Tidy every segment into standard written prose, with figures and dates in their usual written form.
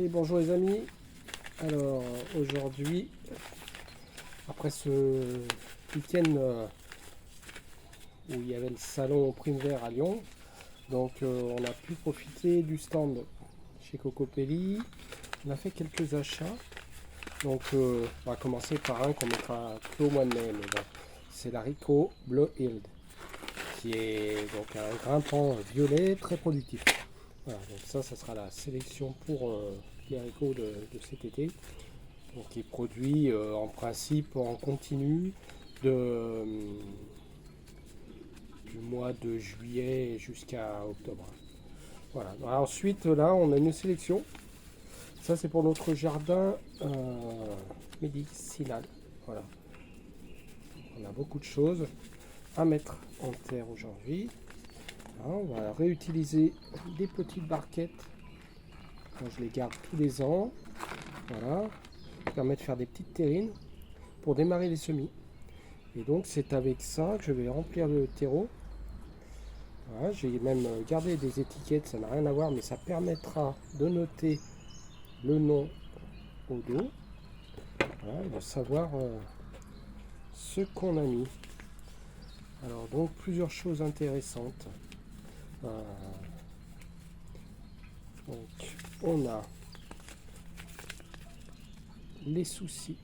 Et bonjour les amis. Alors aujourd'hui, après ce week-end où il y avait le salon Primevère à Lyon, donc on a pu profiter du stand chez Cocopelli. On a fait quelques achats. Donc on va commencer par un qu'on mettra que au mois de mai, mais bon, c'est l'haricot Blue Hill, qui est donc un grimpant violet très productif. Voilà, donc ça sera la sélection pour les haricots de cet été. Donc il produit en principe en continu de, du mois de juillet jusqu'à octobre. Voilà. Alors, ensuite là on a une sélection. Ça c'est pour notre jardin médicinal. Voilà. On a beaucoup de choses à mettre en terre aujourd'hui. On va réutiliser des petites barquettes. Moi, je les garde tous les ans. Voilà. Ça permet de faire des petites terrines pour démarrer les semis. Et donc c'est avec ça que je vais remplir le terreau. Voilà, j'ai même gardé des étiquettes, ça n'a rien à voir, mais ça permettra de noter le nom au dos. Voilà, et de savoir ce qu'on a mis. Alors donc plusieurs choses intéressantes. Euh, donc on a les soucis.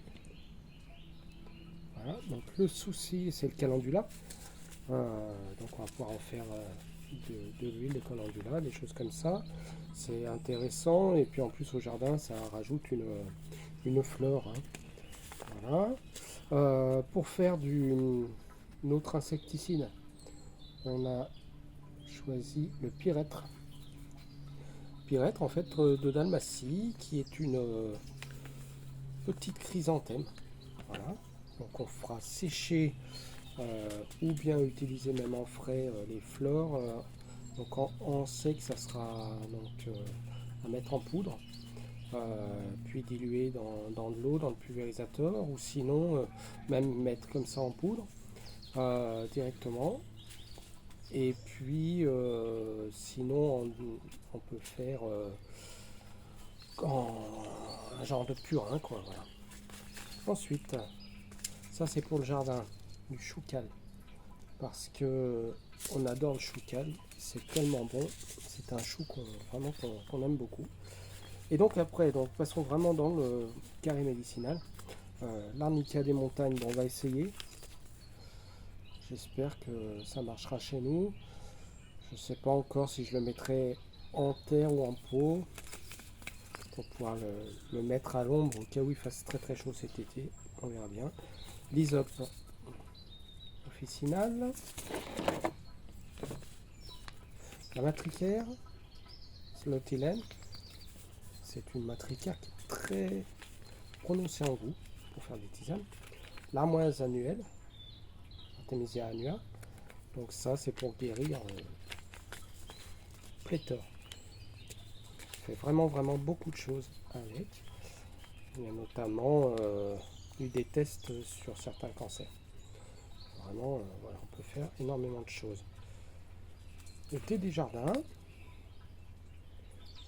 Voilà, donc le souci c'est le calendula. Donc on va pouvoir en faire de l'huile de calendula, des choses comme ça. C'est intéressant et puis en plus au jardin ça rajoute une fleur. Voilà. Pour faire notre insecticide, on a choisi le pyrètre. Pyrètre en fait de Dalmatie qui est une petite chrysanthème. Voilà. Donc on fera sécher ou bien utiliser même en frais les fleurs. Donc on sait que ça sera donc, à mettre en poudre, puis diluer dans de l'eau, dans le pulvérisateur, ou sinon même mettre comme ça en poudre directement. Et puis sinon on peut faire un genre de purin quoi. Voilà. Ensuite, ça c'est pour le jardin du choucal parce que on adore le choucal, c'est tellement bon, c'est un chou qu'on aime beaucoup. Et donc après, donc passons vraiment dans le carré médicinal. L'arnica des montagnes, bon, on va essayer. J'espère que ça marchera chez nous. Je ne sais pas encore si je le mettrai en terre ou en pot pour pouvoir le mettre à l'ombre au cas où il fasse très très chaud cet été. On verra bien. L'hysope officinale. La matricaire, slotylène. C'est une matricaire qui est très prononcée en goût pour faire des tisanes. L'armoise annuelle, Artemisia annua. Donc ça c'est pour guérir pléthore. Il fait vraiment beaucoup de choses avec. Il y a notamment eu des tests sur certains cancers. Vraiment, voilà, on peut faire énormément de choses. Le thé des jardins.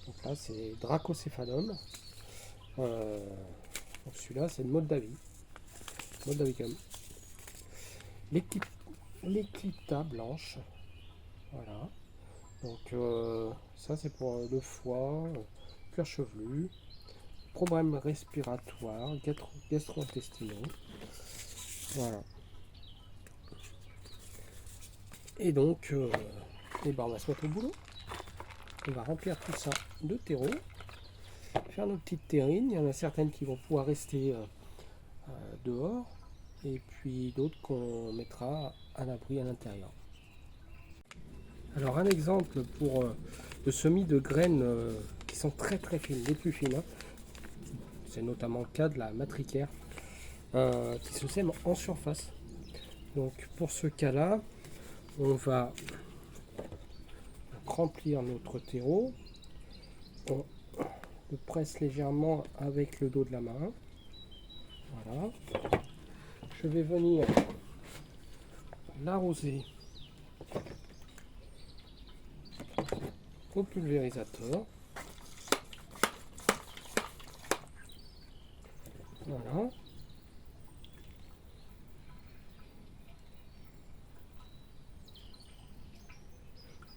Donc là c'est Dracocéphalum. Donc celui-là c'est le Moldavie. Moldavicum. L'éclipta blanche. Voilà. Donc ça c'est pour le foie, cuir chevelu, problèmes respiratoires, gastro-intestinaux. Voilà. Et donc on va se mettre au boulot. On va remplir tout ça de terreau, faire nos petites terrines. Il y en a certaines qui vont pouvoir rester dehors et puis d'autres qu'on mettra à l'abri à l'intérieur. Alors un exemple pour le semis de graines qui sont très très fines, les plus fines. C'est notamment le cas de la matricaire qui se sème en surface. Donc pour ce cas-là, on va remplir notre terreau. On le presse légèrement avec le dos de la main. Voilà. Je vais venir l'arroser au pulvérisateur.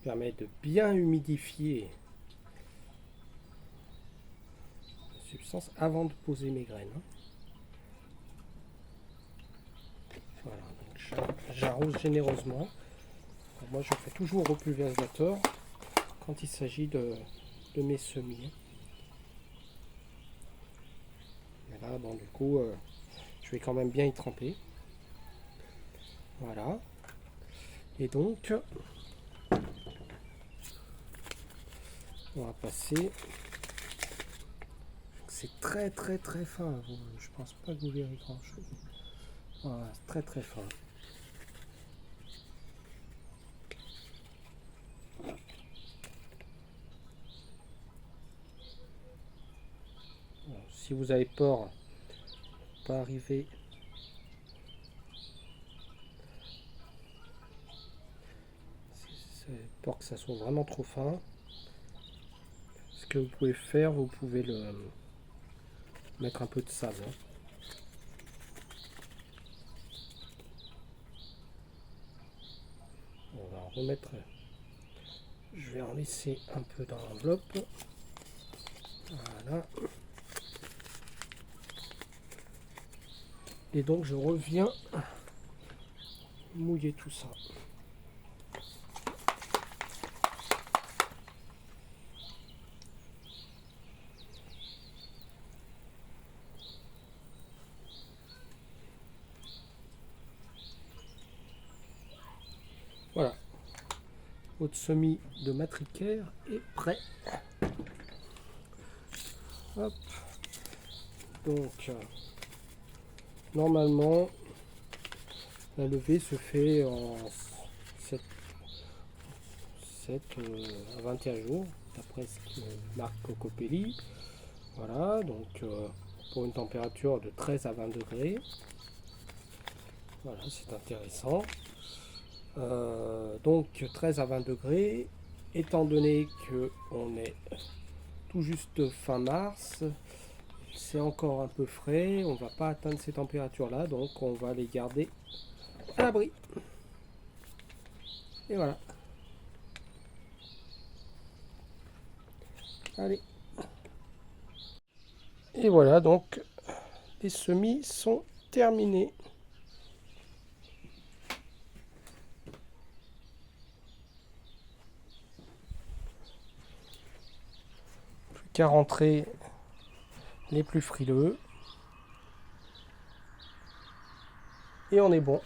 permet de bien humidifier la substance avant de poser mes graines. Voilà, donc j'arrose généreusement. Alors moi je fais toujours au pulvérisateur quand il s'agit de mes semis. Mais là, bon, du coup, je vais quand même bien y tremper. Voilà. Et donc, on va passer. C'est très très très fin. Je pense pas que vous verrez grand chose. Voilà, c'est très très fin. Alors, si vous avez peur, pas arriver. C'est peur que ça soit vraiment trop fin. Ce que vous pouvez faire, vous pouvez le mettre un peu de sable. On va en remettre. Je vais en laisser un peu dans l'enveloppe. Voilà. Et donc je reviens mouiller tout ça. Voilà. Votre semis de matricaire est prêt. Hop. Donc, normalement, la levée se fait en 7 à 21 jours, d'après ce que marque Cocopelli. Voilà, donc pour une température de 13 à 20 degrés. Voilà, c'est intéressant. Donc 13 à 20 degrés, étant donné que on est tout juste fin mars, c'est encore un peu frais, on va pas atteindre ces températures là, donc on va les garder à l'abri. Et voilà. Allez. Et voilà, donc les semis sont terminés. Plus qu'à rentrer les plus frileux. Et on est bon.